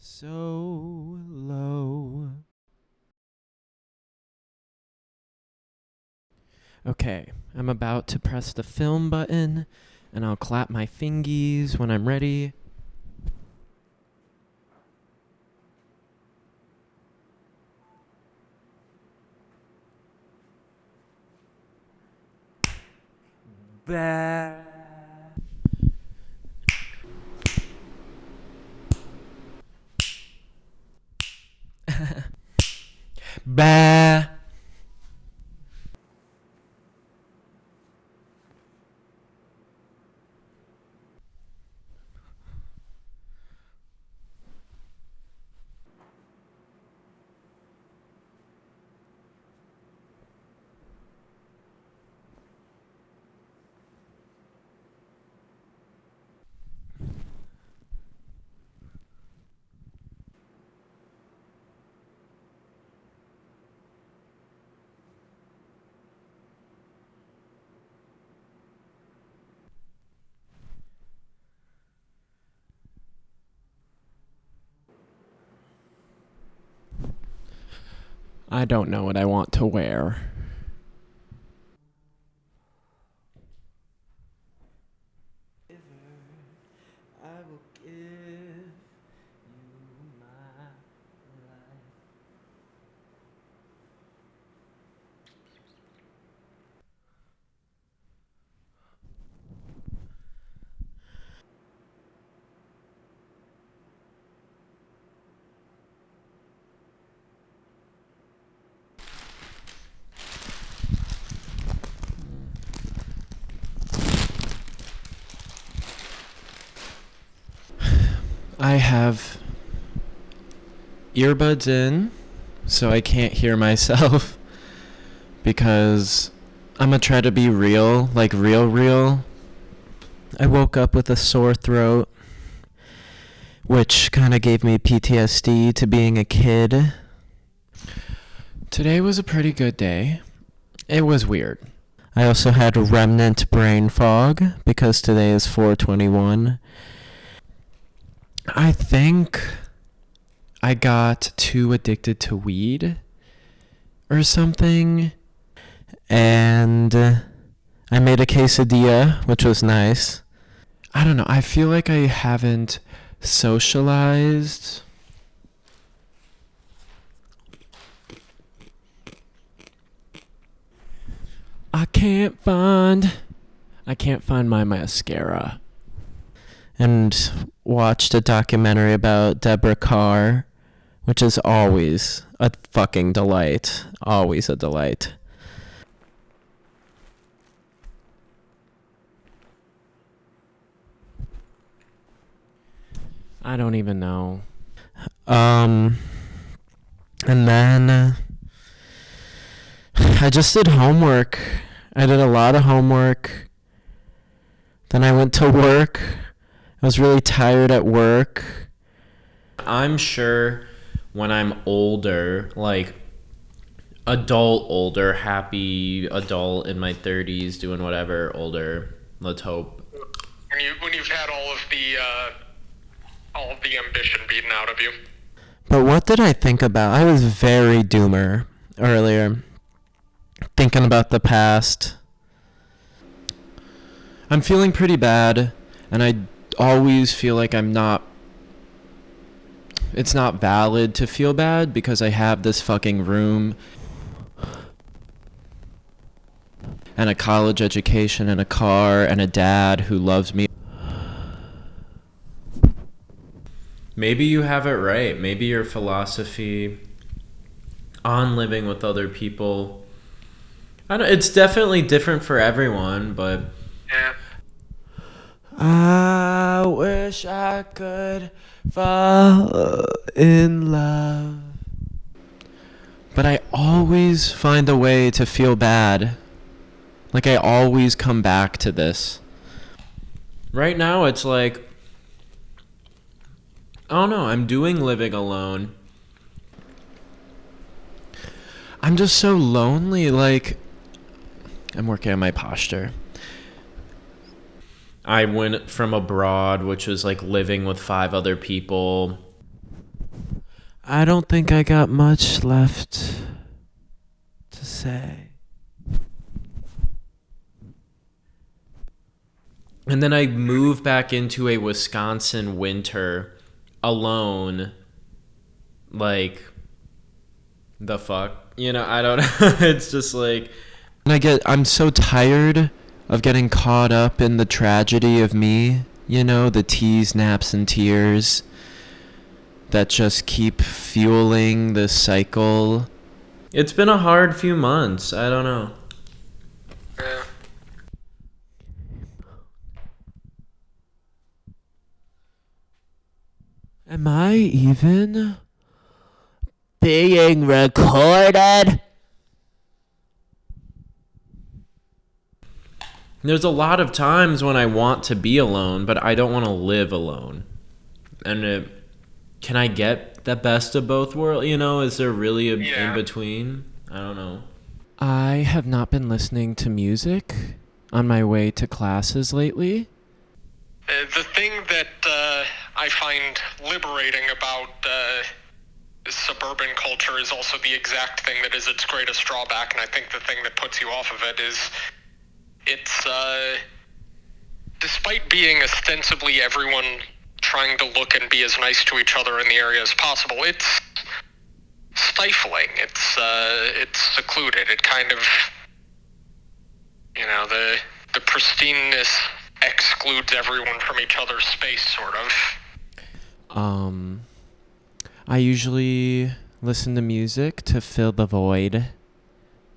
so low. Okay, I'm about to press the film button, and I'll clap my fingies when I'm ready. Bah. Bah. I don't know what I want to wear. I will give you my life. I have earbuds in, so I can't hear myself because I'm gonna try to be real, like real. I woke up with a sore throat, which kind of gave me PTSD to being a kid. Today was a pretty good day. It was weird. I also had remnant brain fog because today is 4/21. I think I got too addicted to weed or something, and I made a quesadilla, which was nice. I don't know, I feel like I haven't socialized. I can't find my mascara. And watched a documentary about Deborah Carr, which is always a fucking delight. Always a delight. I don't even know. And then I just did homework. I did a lot of homework. Then I went to work. I was really tired at work. I'm sure when I'm older, like older, happy adult in my 30s, doing whatever, older, let's hope. When you've had all of the ambition beaten out of you. But what did I think about? I was very doomer earlier, thinking about the past. I'm feeling pretty bad, and I always feel like it's not valid to feel bad because I have this fucking room and a college education and a car and a dad who loves me. Maybe you have it right. Maybe your philosophy on living with other people, it's definitely different for everyone, but Yeah. I wish I could fall in love. But I always find a way to feel bad. Like I always come back to this. Right now it's like, I don't know, I'm doing living alone. I'm just so lonely, like I'm working on my posture. I went from abroad, which was like living with 5 other people. I don't think I got much left to say. And then I move back into a Wisconsin winter alone. Like, the fuck? You know, I don't know. It's just like. I'm so tired of getting caught up in the tragedy of me. You know, the teas, naps, and tears that just keep fueling the cycle. It's been a hard few months. I don't know. Yeah. Am I even being recorded? There's a lot of times when I want to be alone, but I don't want to live alone. And can I get the best of both worlds? You know, is there really a in between? I don't know. I have not been listening to music on my way to classes lately. The thing that I find liberating about suburban culture is also the exact thing that is its greatest drawback, and I think the thing that puts you off of it is it's, despite being ostensibly everyone trying to look and be as nice to each other in the area as possible, it's stifling. It's secluded. It kind of, you know, the pristineness excludes everyone from each other's space, sort of. I usually listen to music to fill the void,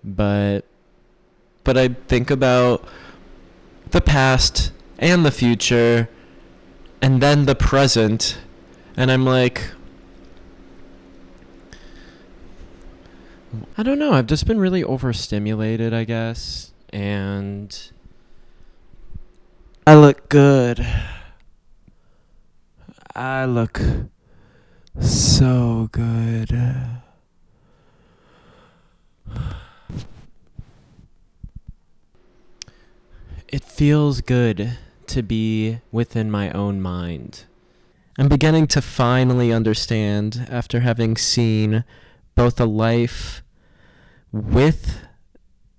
but I think about the past and the future and then the present, and I'm like, I don't know, I've just been really overstimulated, I guess, and I look good. I look so good. It feels good to be within my own mind. I'm beginning to finally understand, after having seen both a life with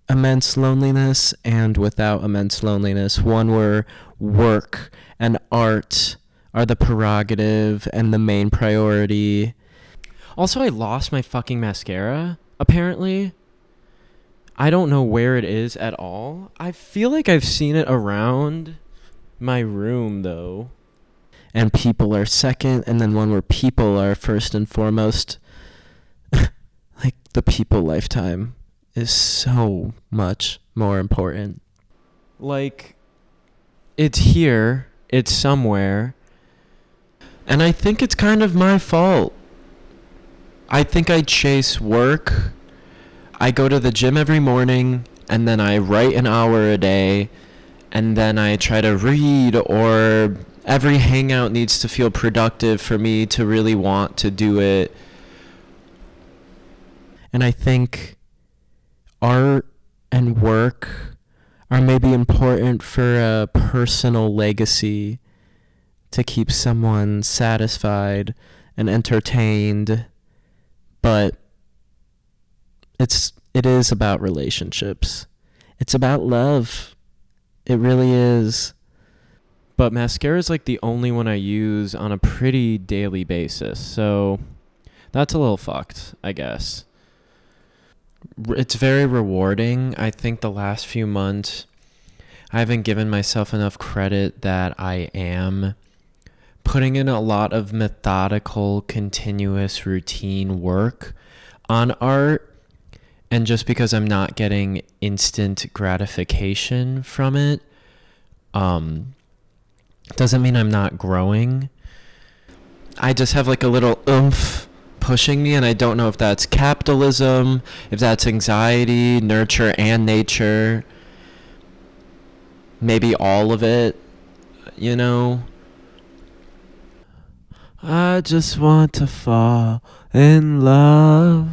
immense loneliness and without immense loneliness, one where work and art are the prerogative and the main priority. Also, I lost my fucking mascara, apparently. I don't know where it is at all. I feel like I've seen it around my room, though. And people are second, and then one where people are first and foremost. Like, the people lifetime is so much more important. Like, it's here, it's somewhere, and I think it's kind of my fault. I think I chase work. I go to the gym every morning, and then I write an hour a day, and then I try to read, or every hangout needs to feel productive for me to really want to do it. And I think art and work are maybe important for a personal legacy to keep someone satisfied and entertained, but it is about relationships. It's about love. It really is. But mascara is like the only one I use on a pretty daily basis, so that's a little fucked, I guess. It's very rewarding. I think the last few months I haven't given myself enough credit that I am putting in a lot of methodical, continuous, routine work on art. And just because I'm not getting instant gratification from it, doesn't mean I'm not growing. I just have like a little oomph pushing me, and I don't know if that's capitalism, if that's anxiety, nurture, and nature. Maybe all of it, you know? I just want to fall in love.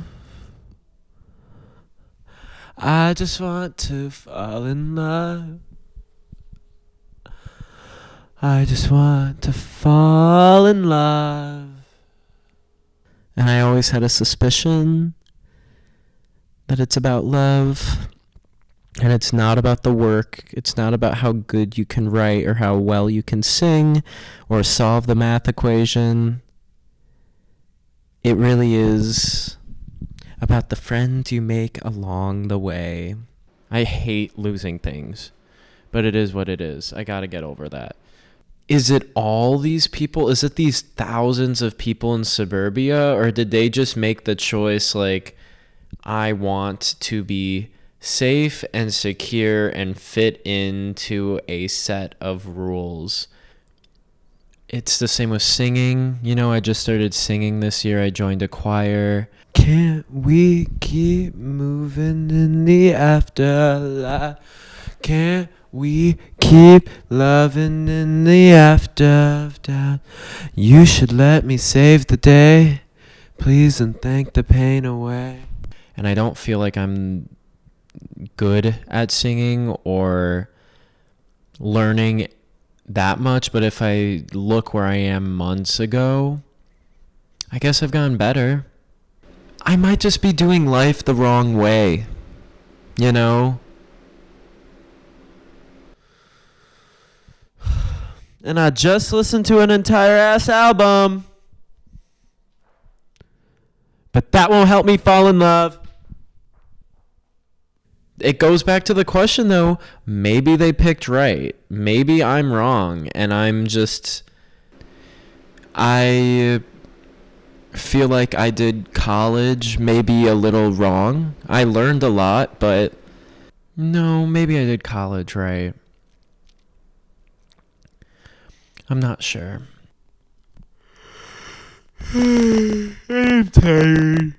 I just want to fall in love. I just want to fall in love. And I always always had a suspicion that it's about love, and it's not about the work. It's not about how good you can write or how well you can sing or solve the math equation. It really is about the friends you make along the way. I hate losing things, but it is what it is. I gotta get over that. Is it all these people? Is it these thousands of people in suburbia? Or did they just make the choice like, I want to be safe and secure and fit into a set of rules? It's the same with singing. You know, I just started singing this year. I joined a choir. Can't we keep moving in the afterlife? Can't we keep loving in the after of doubt? You should let me save the day, please, and thank the pain away. And I don't feel like I'm good at singing or learning that much, but if I look where I am months ago, I guess I've gotten better. I might just be doing life the wrong way, you know? And I just listened to an entire ass album. But that won't help me fall in love. It goes back to the question, though. Maybe they picked right. Maybe I'm wrong. And I feel like I did college maybe a little wrong. I learned a lot, but no, maybe I did college right. I'm not sure. I'm tired.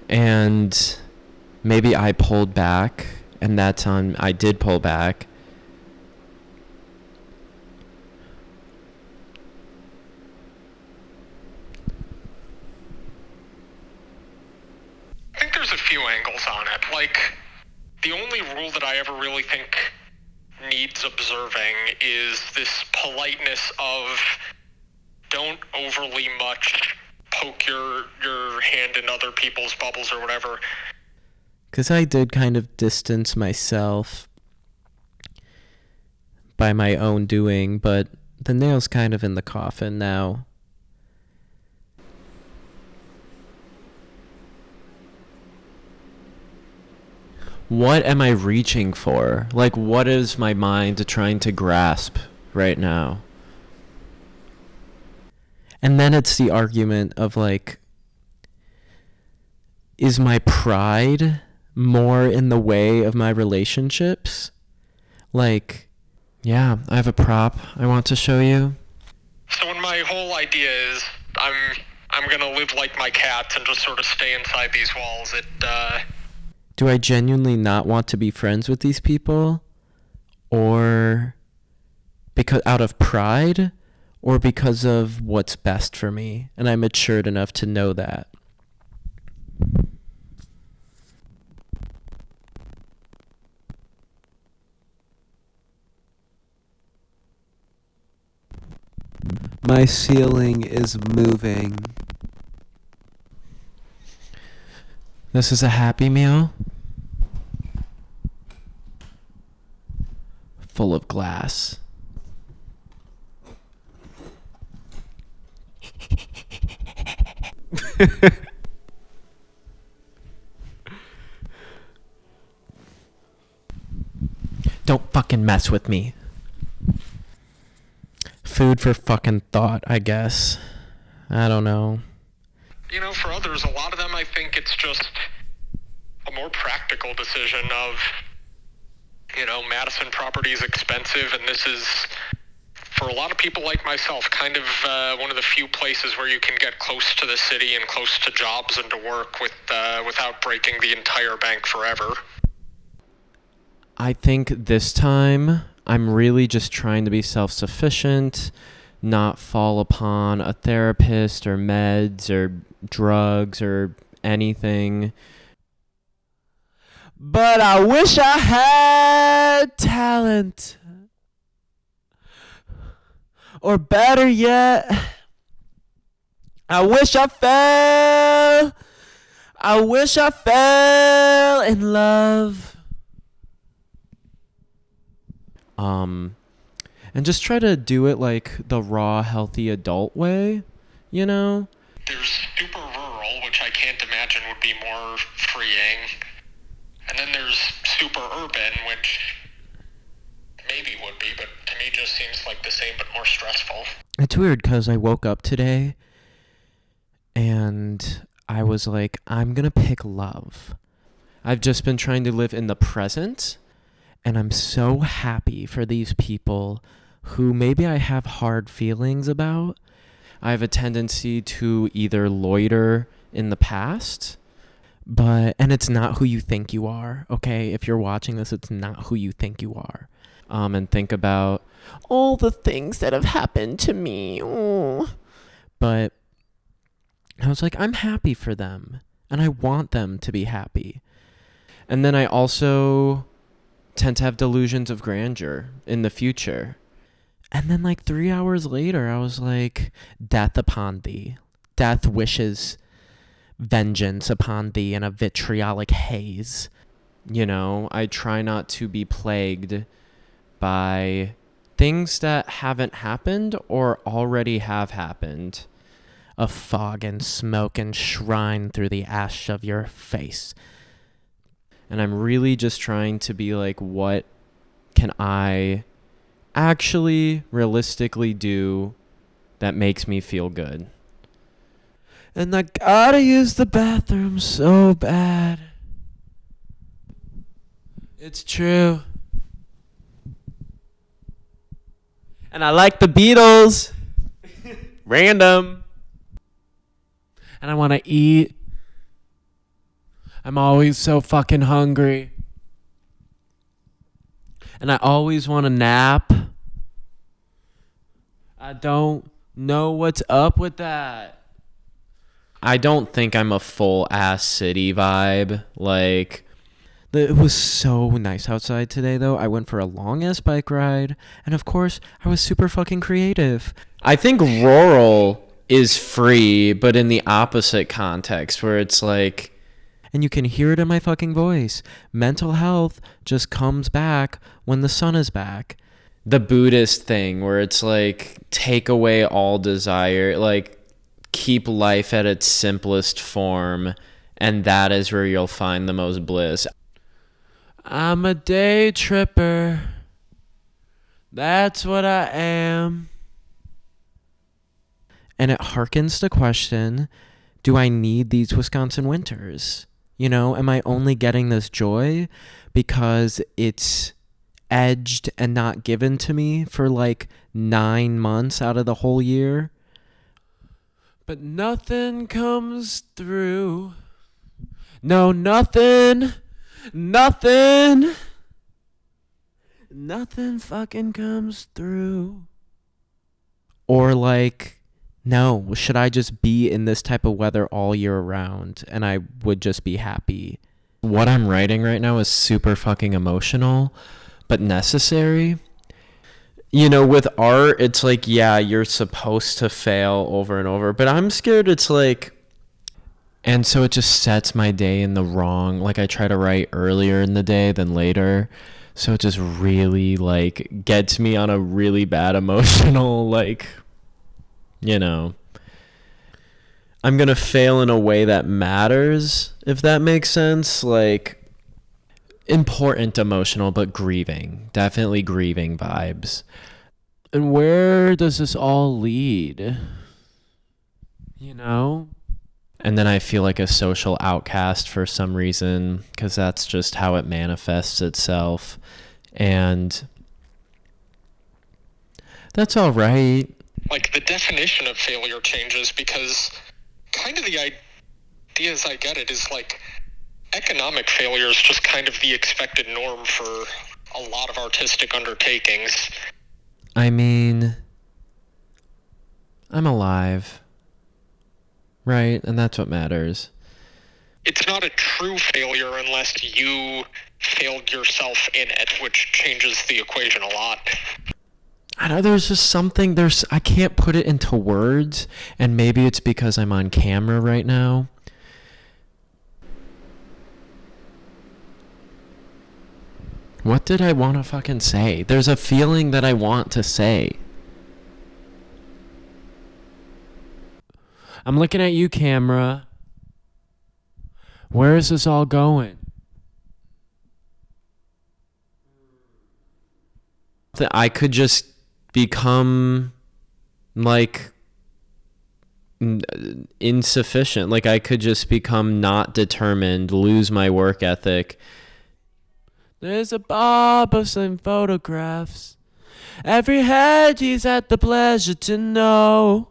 And maybe I pulled back, and that time I did pull back. I think there's a few angles on it. Like, the only rule that I ever really think needs observing is this politeness of don't overly much poke your hand in other people's bubbles or whatever. Because I did kind of distance myself by my own doing, but the nail's kind of in the coffin now. What am I reaching for? Like, what is my mind trying to grasp right now? And then it's the argument of, like, is my pride more in the way of my relationships? Like, yeah, I have a prop I want to show you. So when my whole idea is I'm gonna live like my cats and just sort of stay inside these walls, do I genuinely not want to be friends with these people? Or because out of pride? Or because of what's best for me? And I'm matured enough to know that. My ceiling is moving. This is a Happy Meal. Full of glass. Don't fucking mess with me. Food for fucking thought, I guess. I don't know. You know, for others, a lot of them, I think it's just a more practical decision of, you know, Madison property is expensive, and this is, for a lot of people like myself, kind of one of the few places where you can get close to the city and close to jobs and to work without breaking the entire bank forever. I think this time I'm really just trying to be self-sufficient, not fall upon a therapist or meds or drugs or anything. But I wish I had talent. Or better yet, I wish I fell. I wish I fell in love. And just try to do it like the raw, healthy adult way, you know? There's super rural, which I can't imagine would be more freeing. And then there's super urban, which maybe would be, but to me just seems like the same but more stressful. It's weird because I woke up today and I was like, I'm gonna pick love. I've just been trying to live in the present, and I'm so happy for these people who maybe I have hard feelings about. I have a tendency to either loiter in the past, and it's not who you think you are, okay? If you're watching this, it's not who you think you are. And think about all the things that have happened to me. Ooh. But I was like, I'm happy for them, and I want them to be happy. And then I also tend to have delusions of grandeur in the future. And then like 3 hours later, I was like, death upon thee. Death wishes vengeance upon thee in a vitriolic haze. You know, I try not to be plagued by things that haven't happened or already have happened. A fog and smoke and shrine through the ash of your face. And I'm really just trying to be like, what can I actually realistically do that makes me feel good? And I gotta use the bathroom so bad. It's true. And I like the Beatles. Random. And I want to eat. I'm always so fucking hungry. And I always want to nap. I don't know what's up with that. I don't think I'm a full ass city vibe. Like, it was so nice outside today, though. I went for a long ass bike ride. And of course, I was super fucking creative. I think rural is free, but in the opposite context, where it's like, and you can hear it in my fucking voice, mental health just comes back when the sun is back. The Buddhist thing where it's like, take away all desire, like keep life at its simplest form, and that is where you'll find the most bliss. I'm a day tripper. That's what I am. And it harkens the question, do I need these Wisconsin winters? You know, am I only getting this joy because it's edged and not given to me for like 9 months out of the whole year? But nothing comes through. No, nothing fucking comes through. Or like, no, should I just be in this type of weather all year round and I would just be happy? What I'm writing right now is super fucking emotional, but necessary. You know, with art, it's like, yeah, you're supposed to fail over and over, but I'm scared it's like, and so it just sets my day in the wrong, like I try to write earlier in the day than later, so it just really like gets me on a really bad emotional, like, you know, I'm gonna fail in a way that matters, if that makes sense. Like, important emotional, but grieving. Definitely grieving vibes. And where does this all lead? You know? And then I feel like a social outcast for some reason, because that's just how it manifests itself. And that's all right. Like, the definition of failure changes because kind of the idea as I get it is like economic failure is just kind of the expected norm for a lot of artistic undertakings. I mean, I'm alive, right? And that's what matters. It's not a true failure unless you failed yourself in it, which changes the equation a lot. I know there's just something, I can't put it into words, and maybe it's because I'm on camera right now. What did I want to fucking say? There's a feeling that I want to say. I'm looking at you, camera. Where is this all going? I could just become like insufficient. Like I could just become not determined, lose my work ethic. There's a barber selling photographs. Every head he's had the pleasure to know.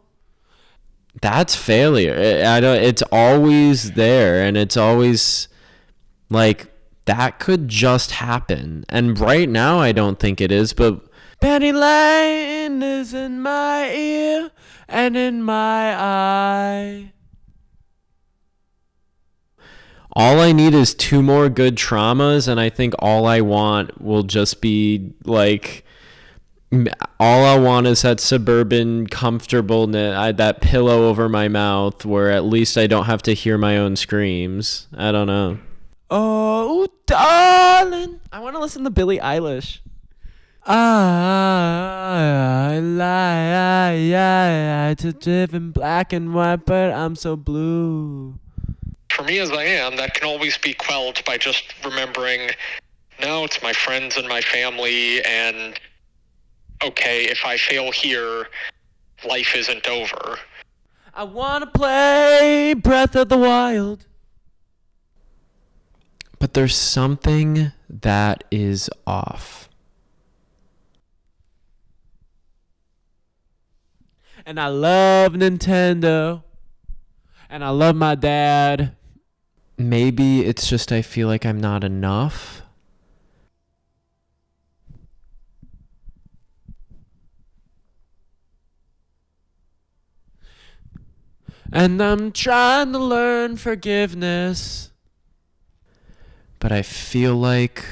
That's failure. I don't. It's always there, and it's always like that could just happen. And right now, I don't think it is. But Penny Lane is in my ear and in my eye. All I need is 2 more good traumas, and I think all I want will just be like, all I want is that suburban comfortableness, that pillow over my mouth where at least I don't have to hear my own screams. I don't know. Oh, darling. I want to listen to Billie Eilish. I lie to live in black and white, but I'm so blue. For me as I am, that can always be quelled by just remembering, no, it's my friends and my family, and okay, if I fail here, life isn't over. I want to play Breath of the Wild. But there's something that is off. And I love Nintendo. And I love my dad. Maybe it's just I feel like I'm not enough. And I'm trying to learn forgiveness. But I feel like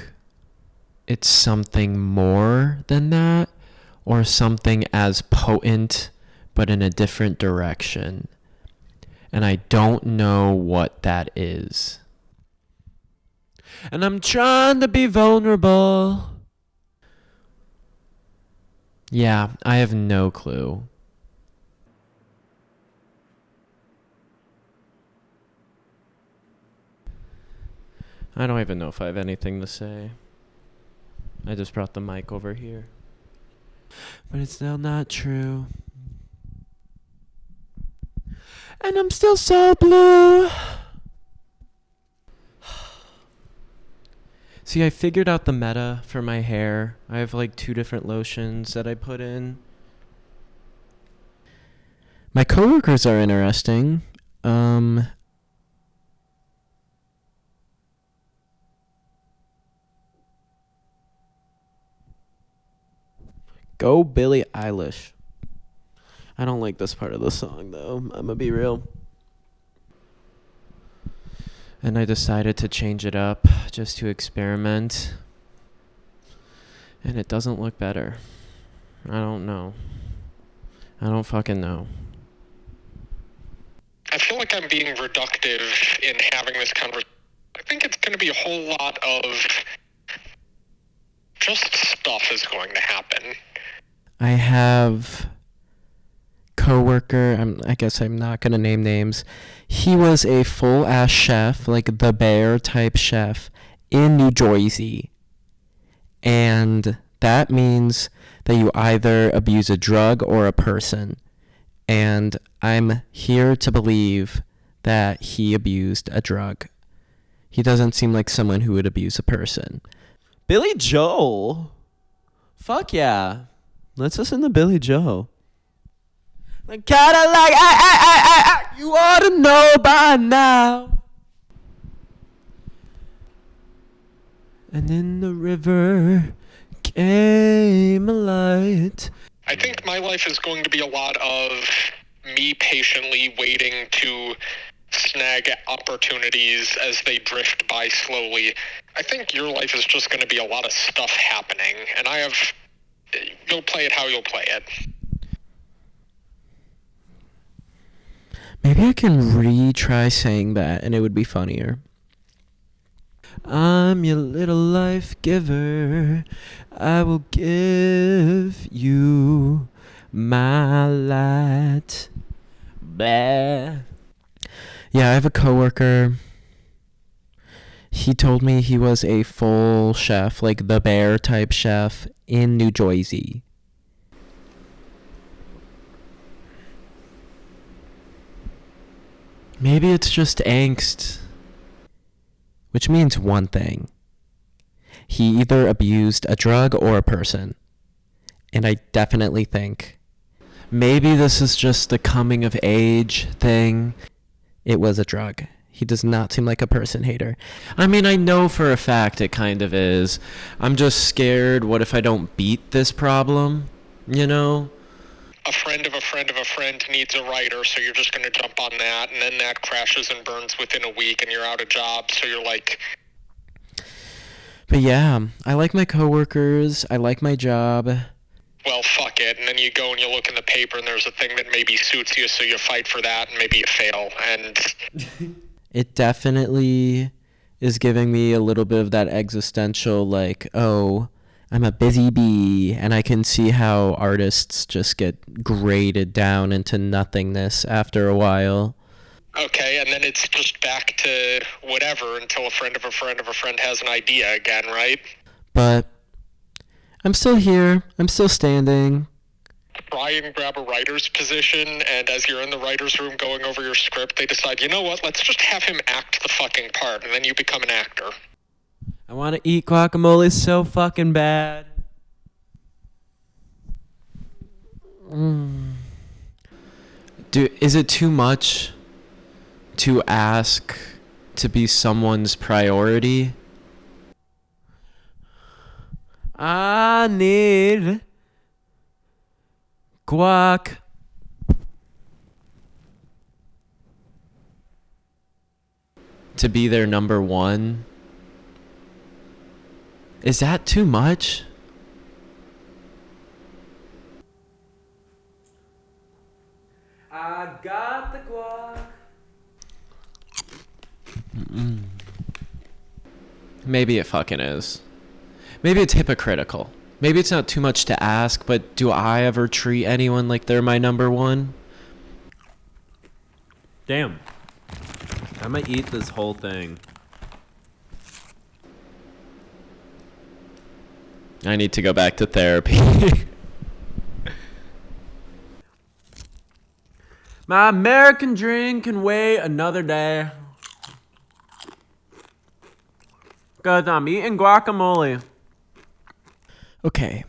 it's something more than that, or something as potent, but in a different direction. And I don't know what that is. And I'm trying to be vulnerable. Yeah, I have no clue. I don't even know if I have anything to say. I just brought the mic over here. But it's still not true. And I'm still so blue. See, I figured out the meta for my hair. I have like 2 different lotions that I put in. My coworkers are interesting. Go Billie Eilish. I don't like this part of the song, though. I'm gonna be real. And I decided to change it up just to experiment. And it doesn't look better. I don't know. I don't fucking know. I feel like I'm being reductive in having this conversation. I think it's going to be a whole lot of just stuff is going to happen. I have coworker, I guess I'm not going to name names. He was a full-ass chef, like the Bear type chef in New Jersey. And that means that you either abuse a drug or a person. And I'm here to believe that he abused a drug. He doesn't seem like someone who would abuse a person. Billy Joel? Fuck yeah. Let's listen to Billy Joel. Like Cadillac, you ought to know by now. And in the river came a light. I think my life is going to be a lot of me patiently waiting to snag opportunities as they drift by slowly. I think your life is just going to be a lot of stuff happening, and you'll play it how you'll play it. Maybe I can retry saying that and it would be funnier. I'm your little life giver. I will give you my light. Blah. Yeah, I have a coworker. He told me he was a full chef, like the bear type chef in New Jersey. Maybe it's just angst. Which means one thing. He either abused a drug or a person. And I definitely think maybe this is just the coming of age thing. It was a drug. He does not seem like a person hater. I mean, I know for a fact it kind of is. I'm just scared, what if I don't beat this problem? You know? A friend of a friend of a friend needs a writer, so you're just going to jump on that, and then that crashes and burns within a week, and you're out of job, so you're like... But yeah, I like my coworkers. I like my job. Well, fuck it. And then you go and you look in the paper, and there's a thing that maybe suits you, so you fight for that, and maybe you fail. And It definitely is giving me a little bit of that existential, like, oh, I'm a busy bee, and I can see how artists just get graded down into nothingness after a while. okay, and then it's just back to whatever until a friend of a friend of a friend has an idea again, right? But I'm still here. I'm still standing. Try and grab a writer's position, and as you're in the writer's room going over your script, they decide, you know what, let's just have him act the fucking part, and then you become an actor. I want to eat guacamole so fucking bad. Is it too much to ask to be someone's priority? I need guac. To be their number one? Is that too much? I got the guac. Maybe it fucking is. Maybe it's hypocritical. Maybe it's not too much to ask, but do I ever treat anyone like they're my number one? Damn. I'm gonna eat this whole thing. I need to go back to therapy. My American dream can wait another day. Cause I'm eating guacamole. Okay.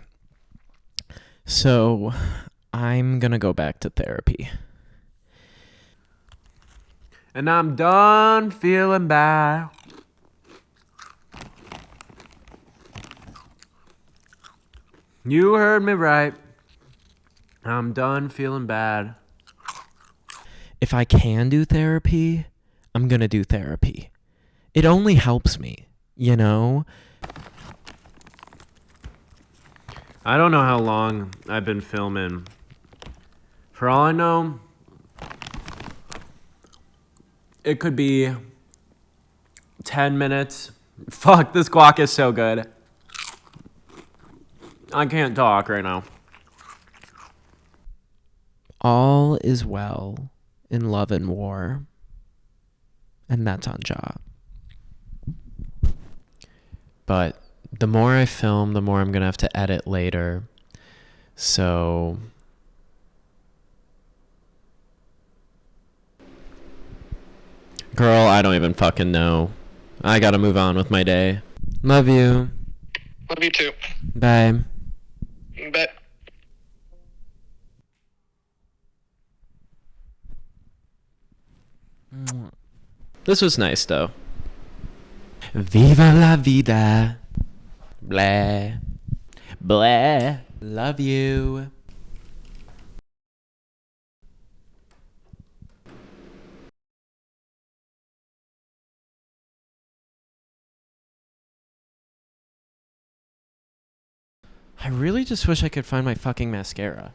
So, I'm gonna go back to therapy. And I'm done feeling bad. You heard me right. I'm done feeling bad. If I can do therapy, I'm gonna do therapy. It only helps me, you know? I don't know how long I've been filming. For all I know, it could be 10 minutes. Fuck, this guac is so good. I can't talk right now. All is well in love and war. And that's on job. But the more I film, the more I'm gonna have to edit later. So girl, I don't even fucking know. I gotta move on with my day. Love you. Love you too. Bye. Bet. This was nice though. Viva la vida. Blah. Blah. Love you. I really just wish I could find my fucking mascara.